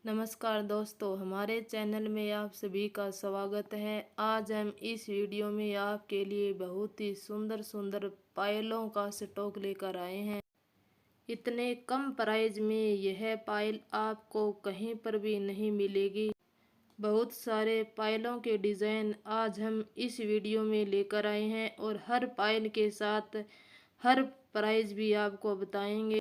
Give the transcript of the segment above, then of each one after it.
नमस्कार दोस्तों, हमारे चैनल में आप सभी का स्वागत है। आज हम इस वीडियो में आपके लिए बहुत ही सुंदर सुंदर पायलों का स्टॉक लेकर आए हैं। इतने कम प्राइस में यह पायल आपको कहीं पर भी नहीं मिलेगी। बहुत सारे पायलों के डिज़ाइन आज हम इस वीडियो में लेकर आए हैं और हर पायल के साथ हर प्राइस भी आपको बताएंगे।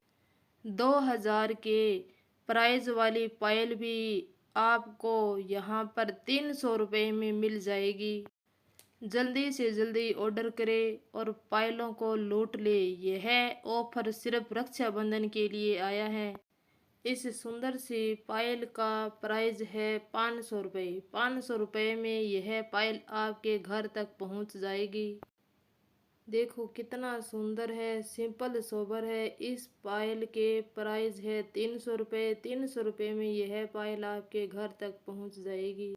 2000 के प्राइस वाली पायल भी आपको यहाँ पर 300 रुपये में मिल जाएगी। जल्दी से जल्दी ऑर्डर करें और पायलों को लूट ले। यह ऑफर सिर्फ रक्षाबंधन के लिए आया है। इस सुंदर सी पायल का प्राइस है 500 रुपये। 500 रुपये में यह पायल आपके घर तक पहुंच जाएगी। देखो कितना सुंदर है, सिंपल सोबर है। इस पायल के प्राइस है 300 रुपये। 300 रुपये में यह पायल आपके घर तक पहुंच जाएगी।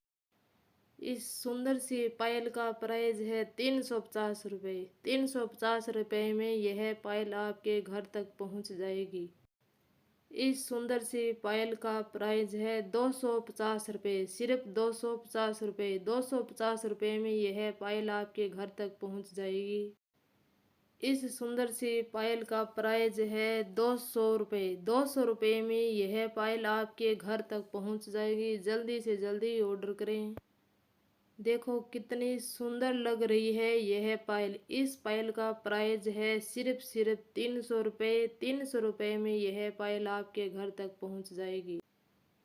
इस सुंदर सी पायल का प्राइस है 350 रुपये। 350 रुपये में यह पायल आपके घर तक पहुंच जाएगी। इस सुंदर सी पायल का प्राइस है 250 रुपये। सिर्फ 250 रुपये। 250 रुपये में यह पायल आपके घर तक पहुंच जाएगी। इस सुंदर सी पायल का प्राइस है 200 रुपये। 200 रुपये में यह पायल आपके घर तक पहुंच जाएगी। जल्दी से जल्दी ऑर्डर करें। देखो कितनी सुंदर लग रही है यह पायल। इस पायल का प्राइस है सिर्फ 300 रुपये। 300 रुपये में यह पायल आपके घर तक पहुंच जाएगी।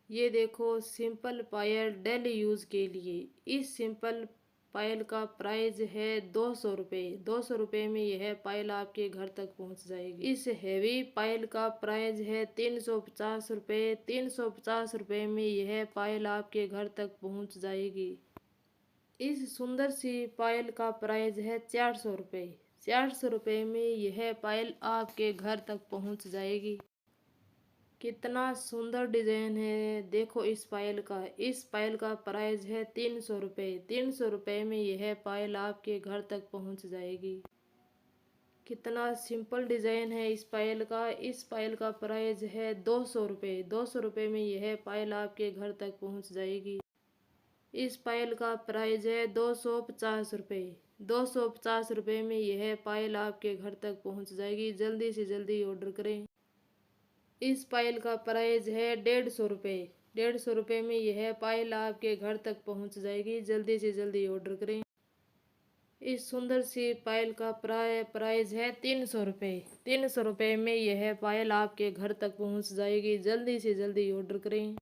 ये देखो सिंपल पायल डेली यूज़ के लिए। इस सिंपल पायल का प्राइस है 200 रुपये। 200 रुपये में यह पायल आपके घर तक पहुंच जाएगी। इस हैवी पायल का प्राइस है 350 रुपये। 350 रुपये में यह पायल आपके घर तक पहुंच जाएगी। इस सुंदर सी पायल का प्राइस है 400 रुपये। 400 रुपये में यह पायल आपके घर तक पहुंच जाएगी। कितना सुंदर डिजाइन है, देखो इस पायल का। इस पायल का प्राइस है 300 रुपये। 300 रुपये में यह पायल आपके घर तक पहुंच जाएगी। कितना सिंपल डिजाइन है इस पायल का। इस पायल का प्राइस है 200 रुपये। 200 रुपये में यह पायल आपके घर तक पहुंच जाएगी। इस पायल का प्राइस है 250 रुपये। 250 रुपये में यह पायल आपके घर तक पहुंच जाएगी। जल्दी से जल्दी ऑर्डर करें। इस पायल का प्राइस है 150 रुपये। 150 रुपये में यह पायल आपके घर तक पहुंच जाएगी। जल्दी से जल्दी ऑर्डर करें। इस सुंदर सी पायल का प्राइस है 300 रुपये। 300 रुपये में यह पायल आपके घर तक पहुंच जाएगी। जल्दी से जल्दी ऑर्डर करें।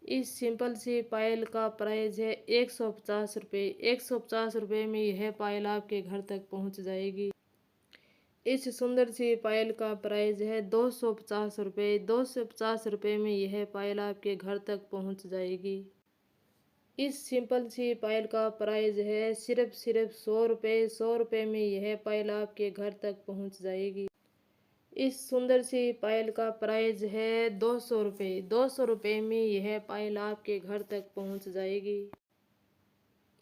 इस सिंपल सी पायल का प्राइस है 150 रुपये। 150 रुपये में यह पायल आपके घर तक पहुंच जाएगी। इस सुंदर सी पायल का प्राइस है 250 रुपये। 250 रुपये में यह पायल आपके घर तक पहुंच जाएगी। इस सिंपल सी पायल का प्राइस है सिर्फ 100 रुपये। 100 रुपये में यह पायल आपके घर तक पहुंच जाएगी। इस सुंदर सी पायल का प्राइस है 200 रुपये। 200 रुपये में यह पायल आपके घर तक पहुंच जाएगी।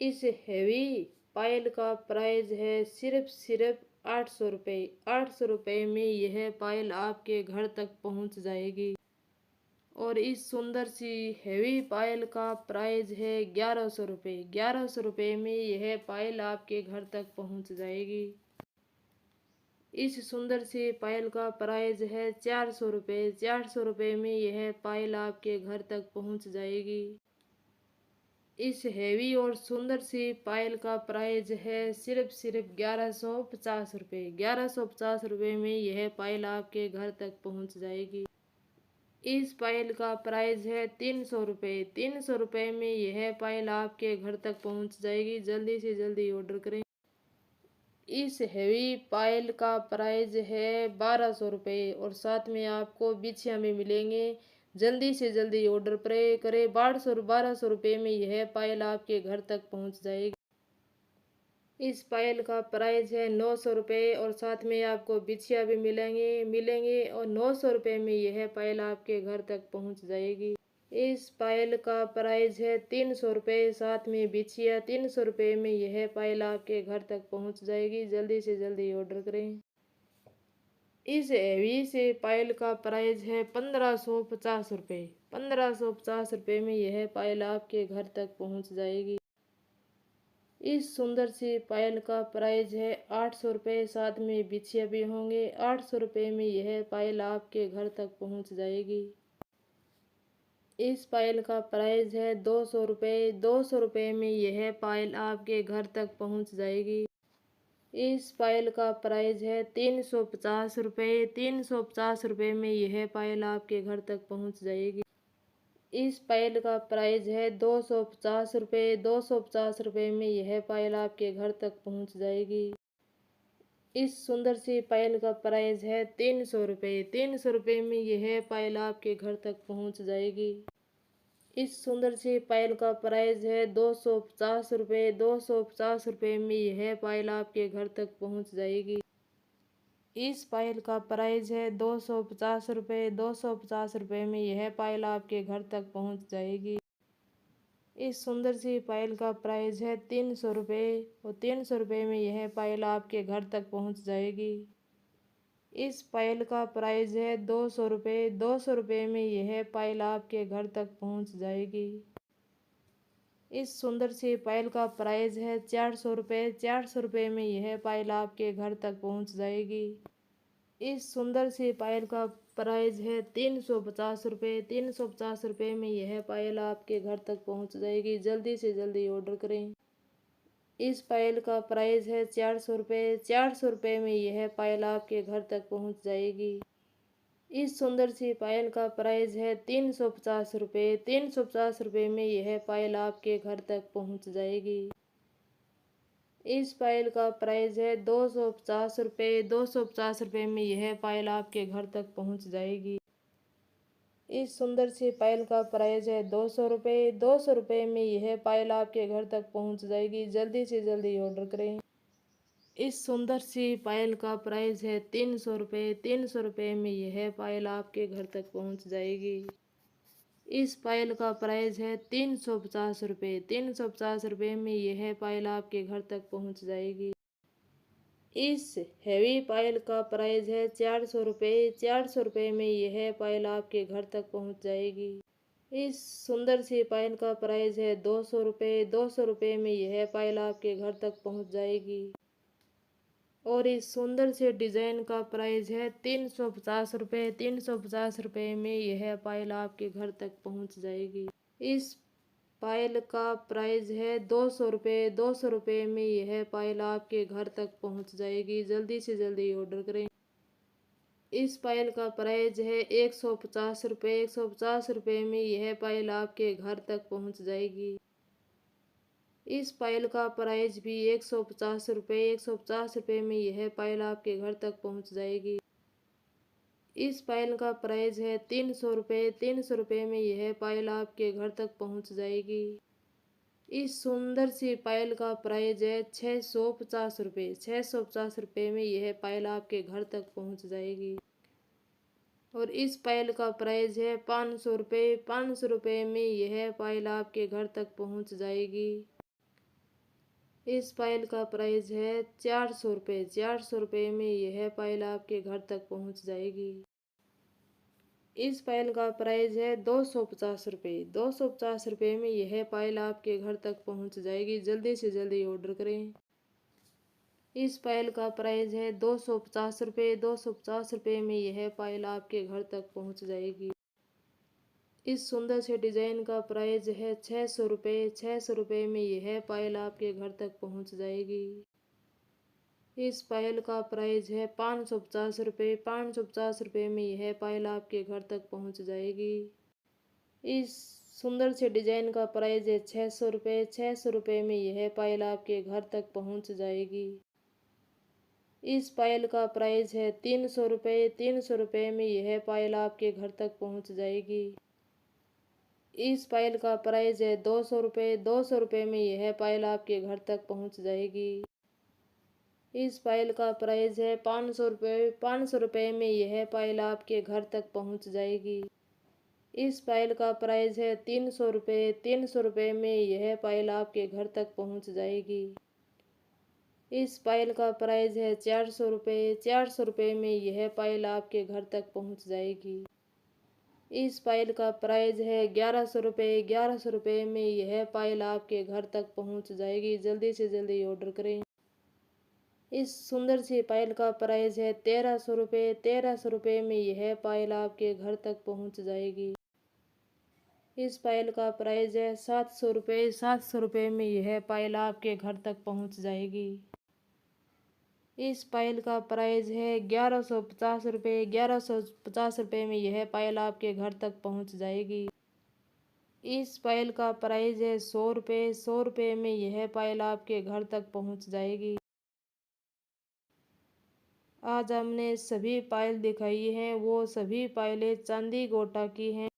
इस हैवी पायल का प्राइस है सिर्फ 800 रुपये। 800 रुपये में यह पायल आपके घर तक पहुंच जाएगी। और इस सुंदर सी हैवी पायल का प्राइस है 1100 रुपये। 1100 रुपये में यह पायल आपके घर तक पहुंच जाएगी। इस सुंदर सी पायल का प्राइस है 400 रुपये। 400 रुपये में यह पायल आपके घर तक पहुंच जाएगी। इस हैवी और सुंदर सी पायल का प्राइस है सिर्फ 1150 रुपये। 1150 रुपये में यह पायल आपके घर तक पहुंच जाएगी। इस पायल का प्राइस है 300 रुपये। 300 रुपये में यह पायल आपके घर तक पहुंच जाएगी। जल्दी से जल्दी ऑर्डर करें। इस हैवी पायल का प्राइस है 1200 रुपये और साथ में आपको बिछिया में मिलेंगे। जल्दी से जल्दी ऑर्डर करें। 1200 रुपये में यह पायल आपके घर तक पहुंच जाएगी। इस पायल का प्राइस है 900 रुपये और साथ में आपको बिछिया भी मिलेंगे और 900 रुपये में यह पायल आपके घर तक पहुंच जाएगी। इस पायल का प्राइस है 300 रुपये, साथ में बिछिया। 300 रुपये में यह पायल आपके घर तक पहुंच जाएगी। जल्दी से जल्दी ऑर्डर करें। इस हैवी से पायल का प्राइस है 1550 रुपये। 1550 रुपये में यह पायल आपके घर तक पहुंच जाएगी। इस सुंदर सी पायल का प्राइस है 800 रुपये, साथ में बिछिया भी होंगे। 800 रुपये में यह पायल आपके घर तक पहुंच जाएगी। इस पायल का प्राइस है 200 रुपये। 200 रुपये में यह पायल आपके घर तक पहुंच जाएगी। इस पायल का प्राइस है 350 रुपये। 350 रुपये में यह पायल आपके घर तक पहुंच जाएगी। इस पायल का प्राइस है 250 रुपये। 250 रुपये में यह पायल आपके घर तक पहुंच जाएगी। इस सुंदर सी पायल का प्राइस है 300 रुपये। 300 रुपये में यह पायल आपके घर तक पहुंच जाएगी। इस सुंदर सी पायल का प्राइस है 250 रुपये। 250 रुपये में यह पायल आपके घर तक पहुंच जाएगी। इस पायल का प्राइस है 250 रुपये। 250 रुपये में यह पायल आपके घर तक पहुंच जाएगी। इस सुंदर सी पायल का प्राइस है 300 रुपये और 300 रुपये में यह पायल आपके घर तक पहुंच जाएगी। इस पायल का प्राइस है 200 रुपये। 200 रुपये में यह पायल आपके घर तक पहुंच जाएगी। इस सुंदर सी पायल का प्राइस है 400 रुपये। 400 रुपये में यह पायल आपके घर तक पहुंच जाएगी। इस सुंदर सी पायल का प्राइस है 350 रुपये। 350 रुपये में यह पायल आपके घर तक पहुंच जाएगी। जल्दी से जल्दी ऑर्डर करें। इस पायल का प्राइस है 400 रुपये। 400 रुपये में यह पायल आपके घर तक पहुंच जाएगी। इस सुंदर सी पायल का प्राइस है 350 रुपये। 350 रुपये में यह पायल आपके घर तक पहुंच जाएगी। इस पायल का प्राइस है 250 रुपये। 250 रुपये में यह पायल आपके घर तक पहुंच जाएगी। इस सुंदर सी पायल का प्राइस है 200 रुपये। 200 रुपये में यह पायल आपके घर तक पहुंच जाएगी। जल्दी से जल्दी ऑर्डर करें। इस सुंदर सी पायल का प्राइस है 300 रुपये। 300 रुपये में यह पायल आपके घर तक पहुंच जाएगी। इस पायल का प्राइस है 350 रुपये। 350 रुपये में यह पायल आपके घर तक पहुंच जाएगी। इस हैवी पायल का प्राइस है 400 रुपये। 400 रुपये में यह पायल आपके घर तक पहुंच जाएगी। इस सुंदर सी पायल का प्राइस है 200 रुपये। 200 रुपये में यह पायल आपके घर तक पहुंच जाएगी। और इस सुंदर से डिजाइन का प्राइस है 350 रुपये। 350 रुपये में यह पायल आपके घर तक पहुंच जाएगी। इस पायल का प्राइस है 200 रुपये। 200 रुपये में यह पायल आपके घर तक पहुंच जाएगी। जल्दी से जल्दी ऑर्डर करें। इस पायल का प्राइस है 150 रुपये। 150 रुपये में यह पायल आपके घर तक पहुंच जाएगी। इस पायल का प्राइस भी 150 रुपये। 150 रुपये में यह पायल आपके घर तक पहुंच जाएगी। इस पायल का प्राइस है 300 रुपये। 300 रुपये में यह पायल आपके घर तक पहुंच जाएगी। इस सुंदर सी पायल का प्राइस है 650 रुपये। 650 रुपये में यह पायल आपके घर तक पहुंच जाएगी। और इस पायल का प्राइस है 500 रुपये। 500 रुपये में यह पायल आपके घर तक पहुंच जाएगी। इस पायल का प्राइस है 400 रुपये। 400 रुपये में यह पायल आपके घर तक पहुंच जाएगी। इस पायल का प्राइस है 250 रुपये। 250 रुपये में यह पायल आपके घर तक पहुंच जाएगी। जल्दी से जल्दी ऑर्डर करें। इस पायल का प्राइस है 250 रुपये। 250 रुपये में यह पायल आपके घर तक पहुंच जाएगी। इस सुंदर से डिजाइन का प्राइस है 600 रुपये। 600 रुपये में यह पायल आपके घर तक पहुंच जाएगी। इस पायल का प्राइस है 550 रुपये। 550 रुपये में यह पायल आपके घर तक पहुंच जाएगी। इस सुंदर से डिजाइन का प्राइस है 600 रुपये। 600 रुपये में यह पायल आपके घर तक पहुंच जाएगी। इस पायल का प्राइस है 300 रुपये। 300 रुपये में यह पायल आपके घर तक पहुंच जाएगी। इस पायल का प्राइस है 200 रुपये। 200 रुपये में यह पायल आपके घर तक पहुंच जाएगी। इस पायल का प्राइस है 500 रुपये। 500 रुपये में यह पायल आपके घर तक पहुंच जाएगी। इस पायल का प्राइस है 300 रुपये। 300 रुपये में यह पायल आपके घर तक पहुंच जाएगी। इस पायल का प्राइस है 400 रुपये। 400 रुपये में यह पायल आपके घर तक पहुंच जाएगी। इस पायल का प्राइस है 1100 रुपये। 1100 रुपये में यह पायल आपके घर तक पहुंच जाएगी। जल्दी से जल्दी ऑर्डर करें। इस सुंदर सी पायल का प्राइस है 1300 रुपये। 1300 रुपये में यह पायल आपके घर तक पहुंच जाएगी। इस पायल का प्राइस है 700 रुपये। 700 रुपये में यह पायल आपके घर तक पहुंच जाएगी। इस पायल का प्राइस है 1150 रुपये। 1150 रुपये में यह पायल आपके घर तक पहुंच जाएगी। इस पायल का प्राइस है 100 रुपये। 100 रुपये में यह पायल आपके घर तक पहुंच जाएगी। आज हमने सभी पायल दिखाई हैं, वो सभी पायलें चांदी गोटा की हैं।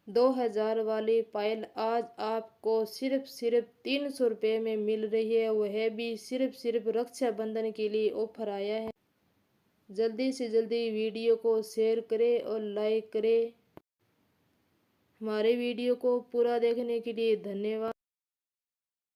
2000 वाली पायल आज आपको सिर्फ 300 रुपये में मिल रही है। वह भी सिर्फ रक्षाबंधन के लिए ऑफर आया है। जल्दी से जल्दी वीडियो को शेयर करें और लाइक करें। हमारे वीडियो को पूरा देखने के लिए धन्यवाद।